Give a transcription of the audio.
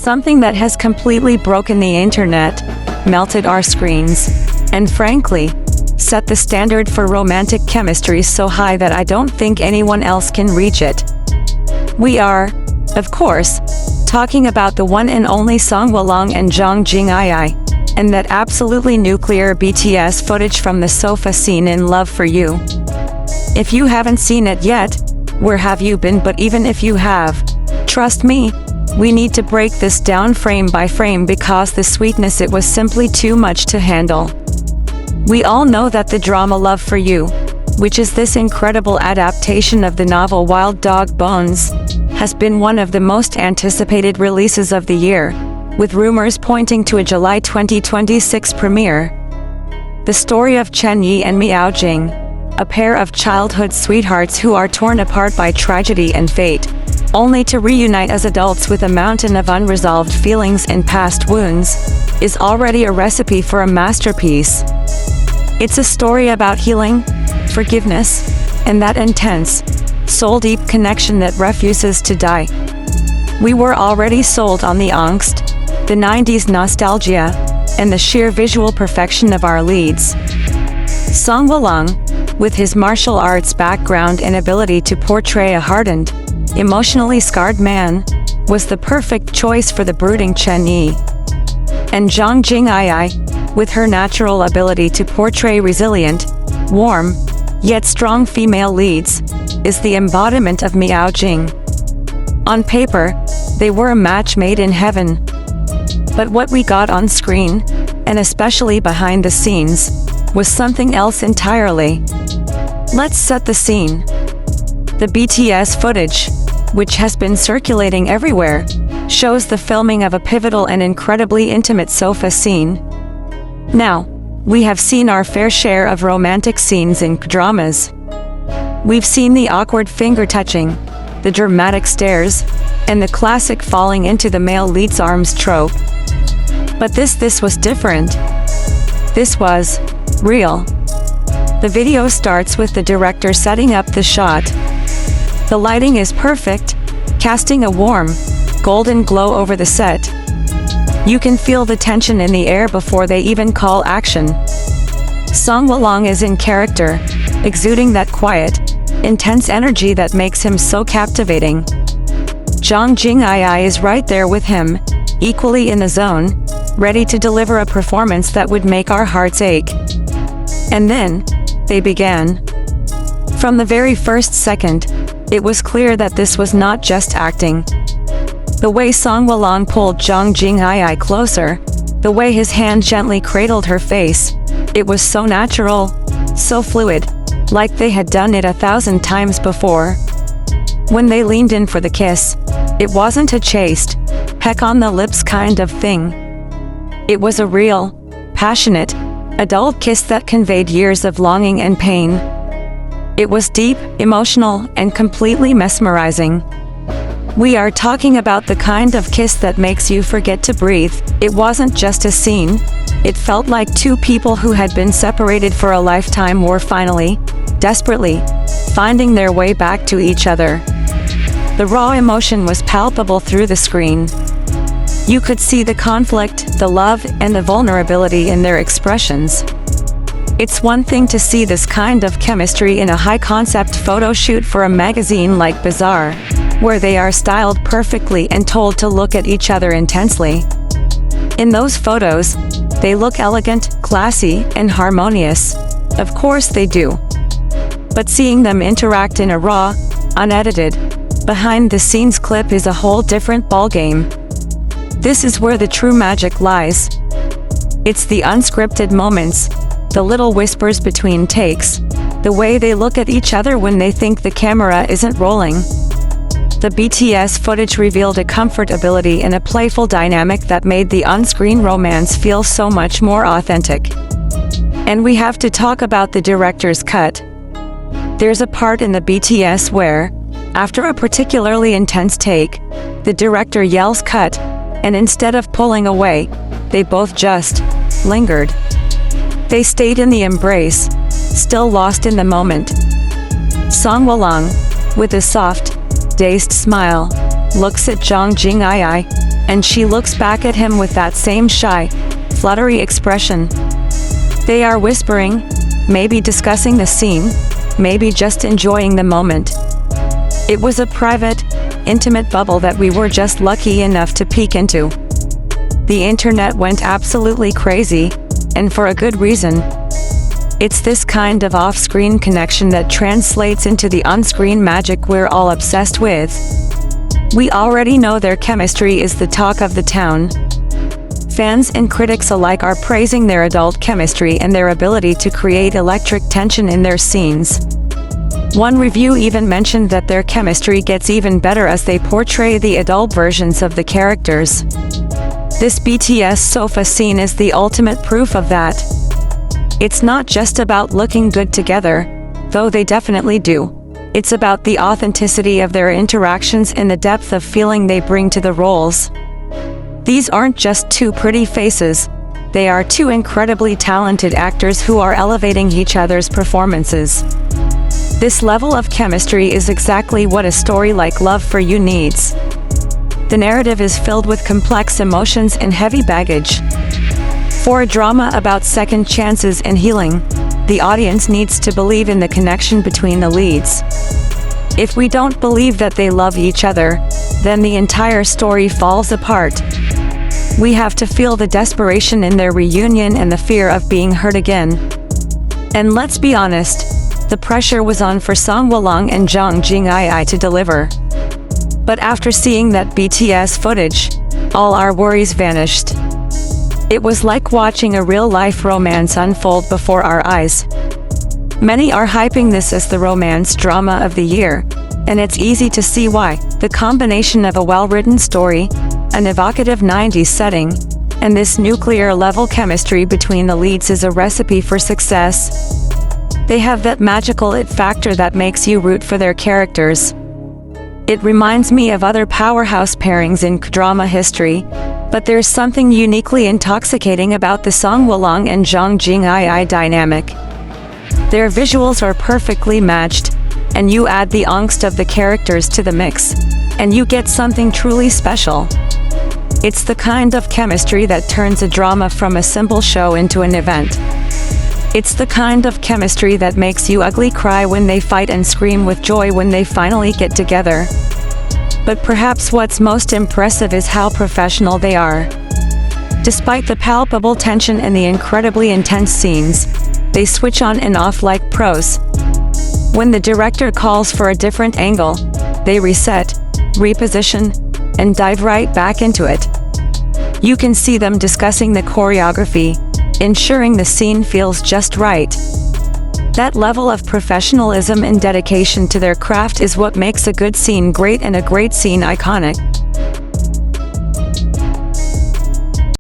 Something that has completely broken the internet, melted our screens, and frankly, set the standard for romantic chemistry so high that I don't think anyone else can reach it. We are, of course, talking about the one and only song Weilong and Zhang Jingyi, and that absolutely nuclear BTS footage from the sofa scene in Love For You. If you haven't seen it yet, where have you been? But even if you have, trust me, we need to break this down frame by frame because the sweetness, it was simply too much to handle. We all know that the drama Love For You, which is this incredible adaptation of the novel Wild Dog Bones, has been one of the most anticipated releases of the year, with rumors pointing to a July 2026 premiere. The story of Chen and Miao Jing, a pair of childhood sweethearts who are torn apart by tragedy and fate, only to reunite as adults with a mountain of unresolved feelings and past wounds, is already a recipe for a masterpiece. It's a story about healing, forgiveness, and that intense, soul-deep connection that refuses to die. We were already sold on the angst, the 90s nostalgia, and the sheer visual perfection of our leads. Song Weilong, with his martial arts background and ability to portray a hardened, emotionally scarred man, was the perfect choice for the brooding Chen. And Zhang Jingyi, with her natural ability to portray resilient, warm, yet strong female leads, is the embodiment of Miao Jing. On paper, they were a match made in heaven. But what we got on screen, and especially behind the scenes, was something else entirely. Let's set the scene. The BTS footage, which has been circulating everywhere, shows the filming of a pivotal and incredibly intimate sofa scene. Now, we have seen our fair share of romantic scenes in Cdramas. We've seen the awkward finger-touching, the dramatic stares, and the classic falling into the male lead's arms trope. But this was different. This was real. The video starts with the director setting up the shot. The lighting is perfect, casting a warm, golden glow over the set. You can feel the tension in the air before they even call action. Song Weilong is in character, exuding that quiet, intense energy that makes him so captivating. Zhang Jingyi is right there with him, equally in the zone, ready to deliver a performance that would make our hearts ache. And then, they began. From the very first second, it was clear that this was not just acting. The way Song Weilong pulled Zhang Jingyi closer, the way his hand gently cradled her face, it was so natural, so fluid, like they had done it 1,000 times before. When they leaned in for the kiss, it wasn't a chaste, peck on the lips kind of thing. It was a real, passionate, adult kiss that conveyed years of longing and pain. It was deep, emotional, and completely mesmerizing. We are talking about the kind of kiss that makes you forget to breathe. It wasn't just a scene. It felt like two people who had been separated for a lifetime were finally, desperately, finding their way back to each other. The raw emotion was palpable through the screen. You could see the conflict, the love, and the vulnerability in their expressions. It's one thing to see this kind of chemistry in a high-concept photo shoot for a magazine like Bazaar, where they are styled perfectly and told to look at each other intensely. In those photos, they look elegant, classy, and harmonious. Of course they do. But seeing them interact in a raw, unedited, behind-the-scenes clip is a whole different ballgame. This is where the true magic lies. It's the unscripted moments, the little whispers between takes, the way they look at each other when they think the camera isn't rolling. The BTS footage revealed a comfortability and a playful dynamic that made the on-screen romance feel so much more authentic. And we have to talk about the director's cut. There's a part in the BTS where, after a particularly intense take, the director yells "cut," and instead of pulling away, they both just lingered. They stayed in the embrace, still lost in the moment. Song Weilong, with a soft, dazed smile, looks at Zhang Jingyi, and she looks back at him with that same shy, fluttery expression. They are whispering, maybe discussing the scene, maybe just enjoying the moment. It was a private, intimate bubble that we were just lucky enough to peek into. The internet went absolutely crazy, and for a good reason. It's this kind of off-screen connection that translates into the on-screen magic we're all obsessed with. We already know their chemistry is the talk of the town. Fans and critics alike are praising their adult chemistry and their ability to create electric tension in their scenes. One review even mentioned that their chemistry gets even better as they portray the adult versions of the characters. This BTS sofa scene is the ultimate proof of that. It's not just about looking good together, though they definitely do. It's about the authenticity of their interactions and the depth of feeling they bring to the roles. These aren't just two pretty faces, they are two incredibly talented actors who are elevating each other's performances. This level of chemistry is exactly what a story like Love For You needs. The narrative is filled with complex emotions and heavy baggage. For a drama about second chances and healing, the audience needs to believe in the connection between the leads. If we don't believe that they love each other, then the entire story falls apart. We have to feel the desperation in their reunion and the fear of being hurt again. And let's be honest, the pressure was on for Weilong and Zhang Jingyi to deliver. But after seeing that BTS footage, all our worries vanished. It was like watching a real-life romance unfold before our eyes. Many are hyping this as the romance drama of the year, and it's easy to see why. The combination of a well-written story, an evocative 90s setting, and this nuclear-level chemistry between the leads is a recipe for success. They have that magical it factor that makes you root for their characters. It reminds me of other powerhouse pairings in Cdrama history, but there's something uniquely intoxicating about the Weilong and Zhang Jingyi dynamic. Their visuals are perfectly matched, and you add the angst of the characters to the mix, and you get something truly special. It's the kind of chemistry that turns a drama from a simple show into an event. It's the kind of chemistry that makes you ugly cry when they fight and scream with joy when they finally get together. But perhaps what's most impressive is how professional they are. Despite the palpable tension and the incredibly intense scenes, they switch on and off like pros. When the director calls for a different angle, they reset, reposition, and dive right back into it. You can see them discussing the choreography, ensuring the scene feels just right. That level of professionalism and dedication to their craft is what makes a good scene great and a great scene iconic.